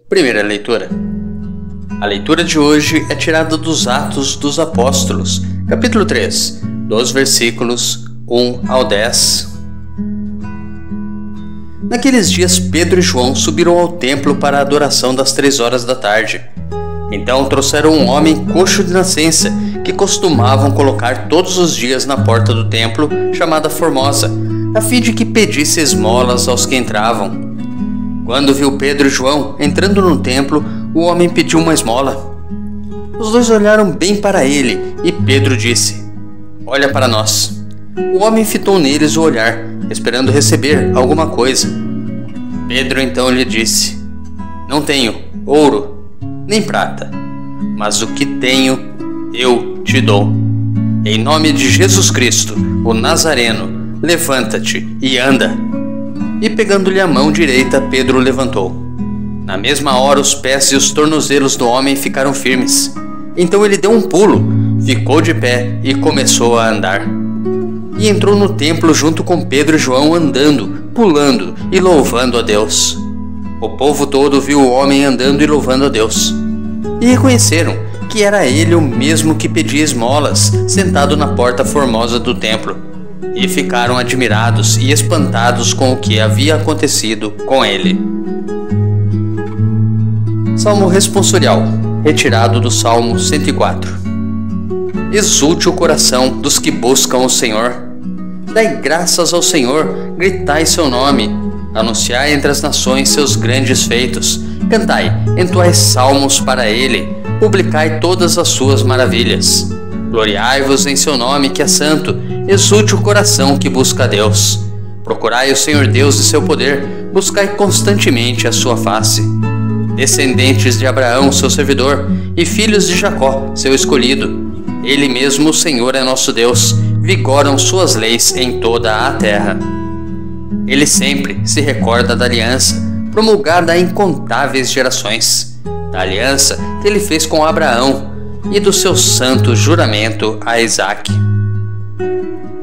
Primeira leitura. A leitura de hoje é tirada dos Atos dos Apóstolos, capítulo 3, dos versículos 1 ao 10. Naqueles dias, Pedro e João subiram ao templo para a adoração das 3 horas da tarde. Então trouxeram um homem coxo de nascença, que costumavam colocar todos os dias na porta do templo, chamada Formosa, a fim de que pedisse esmolas aos que entravam. Quando viu Pedro e João entrando no templo, o homem pediu uma esmola. Os dois olharam bem para ele e Pedro disse: "Olha para nós." O homem fitou neles o olhar, esperando receber alguma coisa. Pedro então lhe disse: "Não tenho ouro nem prata, mas o que tenho eu te dou. Em nome de Jesus Cristo, o Nazareno, levanta-te e anda." E pegando-lhe a mão direita, Pedro o levantou. Na mesma hora, os pés e os tornozelos do homem ficaram firmes. Então ele deu um pulo, ficou de pé e começou a andar. E entrou no templo junto com Pedro e João, andando, pulando e louvando a Deus. O povo todo viu o homem andando e louvando a Deus. E reconheceram que era ele o mesmo que pedia esmolas, sentado na porta formosa do templo. E ficaram admirados e espantados com o que havia acontecido com ele. Salmo responsorial, retirado do Salmo 104. Exulte o coração dos que buscam o Senhor. Dai graças ao Senhor, gritai seu nome. Anunciai entre as nações seus grandes feitos. Cantai, entoai salmos para ele. Publicai todas as suas maravilhas. Gloriai-vos em seu nome, que é santo. Exulte o coração que busca a Deus. Procurai o Senhor Deus e seu poder. Buscai constantemente a sua face. Descendentes de Abraão, seu servidor, e filhos de Jacó, seu escolhido. Ele mesmo, o Senhor, é nosso Deus. Vigoram suas leis em toda a terra. Ele sempre se recorda da aliança, promulgada a incontáveis gerações. Da aliança que ele fez com Abraão e do seu santo juramento a Isaque.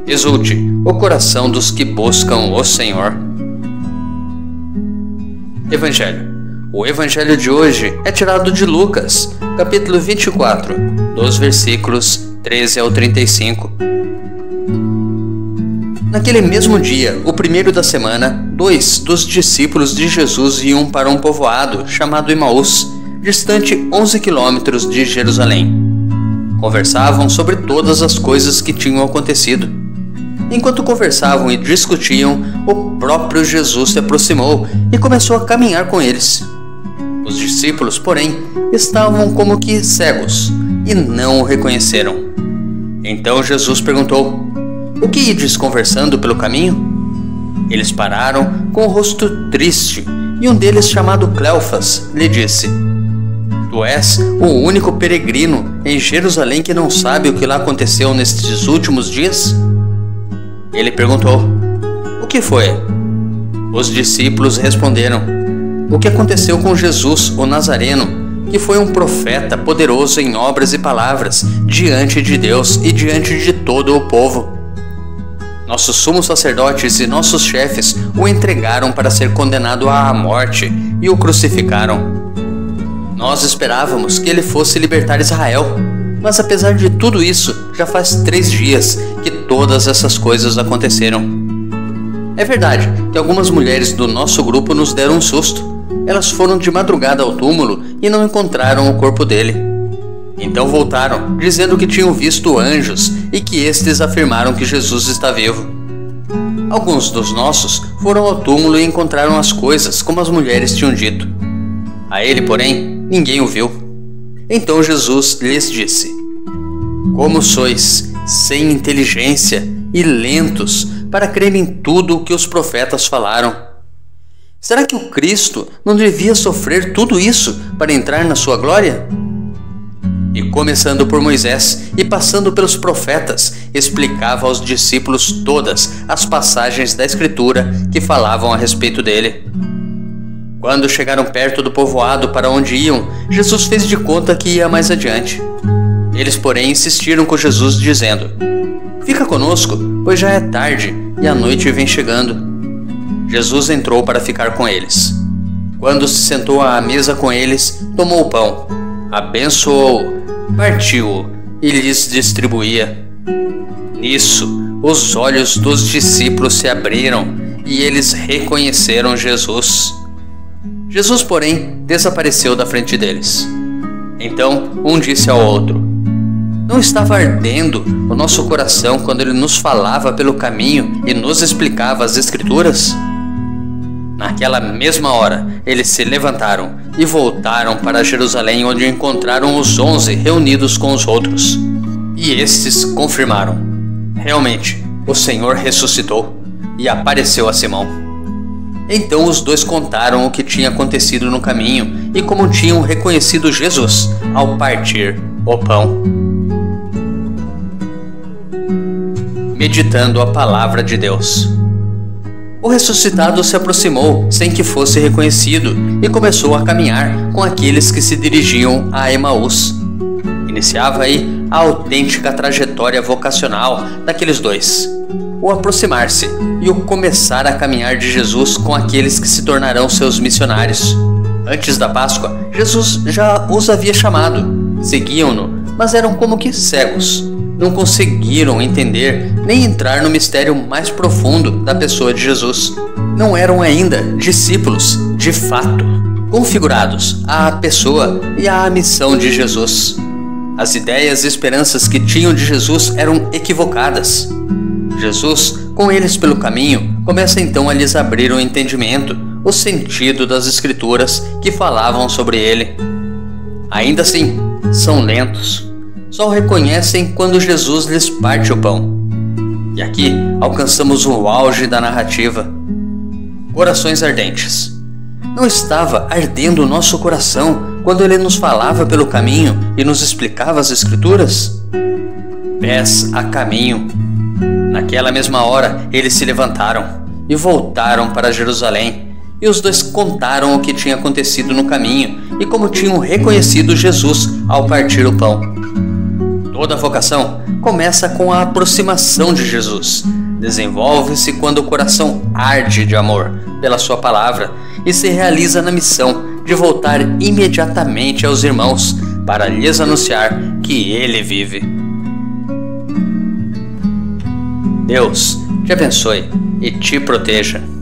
Exulte o coração dos que buscam o Senhor. Evangelho. O evangelho de hoje é tirado de Lucas, capítulo 24, dos versículos 13 ao 35. Naquele mesmo dia, o primeiro da semana, 2 dos discípulos de Jesus iam para um povoado chamado Emaús, distante 11 quilômetros de Jerusalém. Conversavam sobre todas as coisas que tinham acontecido. Enquanto conversavam e discutiam, o próprio Jesus se aproximou e começou a caminhar com eles. Os discípulos, porém, estavam como que cegos e não o reconheceram. Então Jesus perguntou: "O que ides conversando pelo caminho?" Eles pararam com o rosto triste e um deles, chamado Cleofas, lhe disse: "Tu és o único peregrino em Jerusalém que não sabe o que lá aconteceu nestes últimos dias?" Ele perguntou: "O que foi?" Os discípulos responderam: "O que aconteceu com Jesus, o Nazareno, que foi um profeta poderoso em obras e palavras, diante de Deus e diante de todo o povo. Nossos sumos sacerdotes e nossos chefes o entregaram para ser condenado à morte e o crucificaram. Nós esperávamos que ele fosse libertar Israel, mas apesar de tudo isso, já faz 3 dias que todas essas coisas aconteceram. É verdade que algumas mulheres do nosso grupo nos deram um susto. Elas foram de madrugada ao túmulo e não encontraram o corpo dele. Então voltaram, dizendo que tinham visto anjos e que estes afirmaram que Jesus está vivo. Alguns dos nossos foram ao túmulo e encontraram as coisas como as mulheres tinham dito. A ele, porém, ninguém o viu." Então Jesus lhes disse: "Como sois sem inteligência e lentos para crer em tudo o que os profetas falaram. Será que o Cristo não devia sofrer tudo isso para entrar na sua glória?" E começando por Moisés e passando pelos profetas, explicava aos discípulos todas as passagens da Escritura que falavam a respeito dele. Quando chegaram perto do povoado para onde iam, Jesus fez de conta que ia mais adiante. Eles, porém, insistiram com Jesus, dizendo: "Fica conosco, pois já é tarde e a noite vem chegando." Jesus entrou para ficar com eles. Quando se sentou à mesa com eles, tomou o pão, abençoou, partiu-o e lhes distribuía. Nisso, os olhos dos discípulos se abriram e eles reconheceram Jesus. Jesus, porém, desapareceu da frente deles. Então, um disse ao outro: não estava ardendo o nosso coração quando ele nos falava pelo caminho e nos explicava as Escrituras? Naquela mesma hora, eles se levantaram e voltaram para Jerusalém, onde encontraram os 11 reunidos com os outros. E estes confirmaram: realmente, o Senhor ressuscitou e apareceu a Simão. Então os dois contaram o que tinha acontecido no caminho e como tinham reconhecido Jesus ao partir o pão. Meditando a palavra de Deus. O ressuscitado se aproximou sem que fosse reconhecido e começou a caminhar com aqueles que se dirigiam a Emaús. Iniciava aí a autêntica trajetória vocacional daqueles dois: o aproximar-se e o começar a caminhar de Jesus com aqueles que se tornarão seus missionários. Antes da Páscoa, Jesus já os havia chamado. Seguiam-no, mas eram como que cegos. Não conseguiram entender nem entrar no mistério mais profundo da pessoa de Jesus. Não eram ainda discípulos de fato, configurados à pessoa e à missão de Jesus. As ideias e esperanças que tinham de Jesus eram equivocadas. Jesus, com eles pelo caminho, começa então a lhes abrir o entendimento, o sentido das Escrituras que falavam sobre ele. Ainda assim, são lentos. Só o reconhecem quando Jesus lhes parte o pão. E aqui alcançamos o auge da narrativa. Corações ardentes. Não estava ardendo o nosso coração quando ele nos falava pelo caminho e nos explicava as Escrituras? Pés a caminho. Naquela mesma hora, eles se levantaram e voltaram para Jerusalém, e os dois contaram o que tinha acontecido no caminho e como tinham reconhecido Jesus ao partir o pão. Toda vocação começa com a aproximação de Jesus. Desenvolve-se quando o coração arde de amor pela sua palavra e se realiza na missão de voltar imediatamente aos irmãos para lhes anunciar que ele vive. Deus te abençoe e te proteja.